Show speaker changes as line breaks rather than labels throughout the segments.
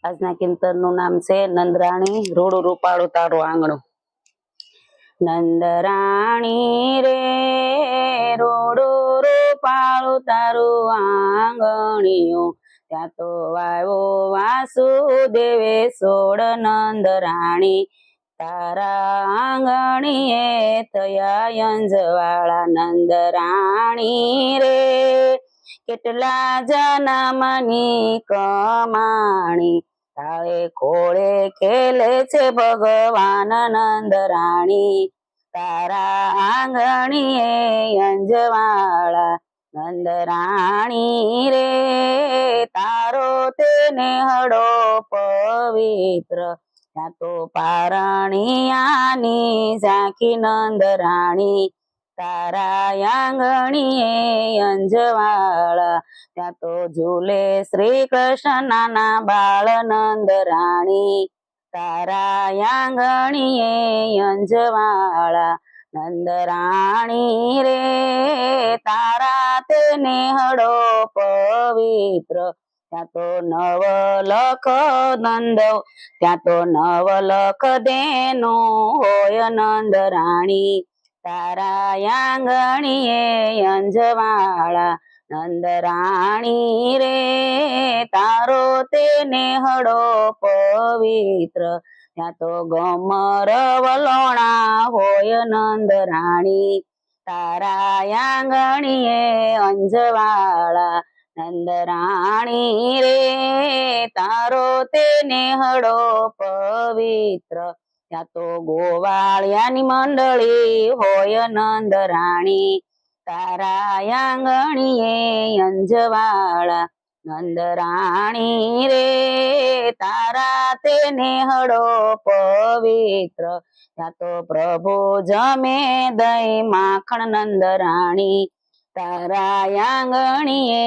આજના કીર્તનનું નામ છે નંદરાણી રૂડું રૂપાળું તારું આંગણું। નંદરાણી રે રૂડું રૂપાળું તારું આંગણિયું, ત્યાં તો વાવ્યો વાસુદેવે સોળ નંદરાણી, તારા આંગણીએ થયા યંજવાળા। નંદરાણી રે કેટલા જન્મની કમાણી, તાળે ખોળે ખેલે છે ભગવાન નંદરાણી, તારા આંગણીએ અંજવાળા। નંદરાણી રે તારો તેને હડો પવિત્ર, ત્યાં તો પારણિયાની ઝાંખી નંદરાણી, તારા આંગણીએ અંજવાળા। ત્યાં તો ઝૂલે શ્રી કૃષ્ણ નાના બાળ નંદરાણી, તારા આંગણીએ અંજવાળા। નંદરાણી રે તારા તેને હડો પવિત્ર, ત્યાં તો નવલખ નંદવ, ત્યાં તો નવલખ દેનું હોય નંદરાણી, તારા આંગણીએ અંજવાળા। નંદરાણી રે તારો તેને હડો પવિત્ર, ત્યાં તો ગમર વલોણા હોય નંદરાણી, તારા આંગણીએ અંજવાળા। નંદરાણી રે તારો તેને હડો પવિત્ર, ત્યાં તો ગોવાળિયાની મંડળી હોય નંદરાણી, તારા આંગણીએ અંજવાળા। નંદરાણી રે તારા તેને હડો પવિત્ર, ત્યાં તો પ્રભુ જમે દહીં માખણ નંદરાણી, તારા આંગણીએ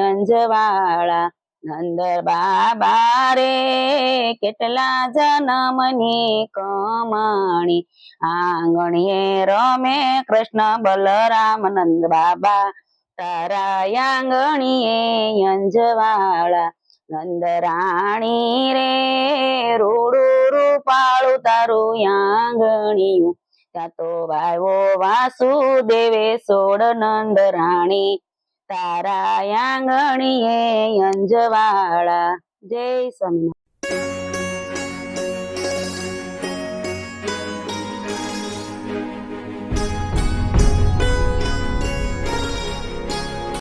અંજવાળા। નંદ બાબા રે કેટલા જન્મની કમાણી, આંગણીએ રમે કૃષ્ણ બલરામ નંદ બાબા, તારા આંગણીએ અંજવાળા। નંદરાણી રે રૂડું રૂપાળું તારું આંગણિયું, ત્યાં તો વાવ્યો વાસુદેવે સોળ નંદરાણી, તારા આંગણીએ અંજવાળા। જય સ્વામિનારાયણ।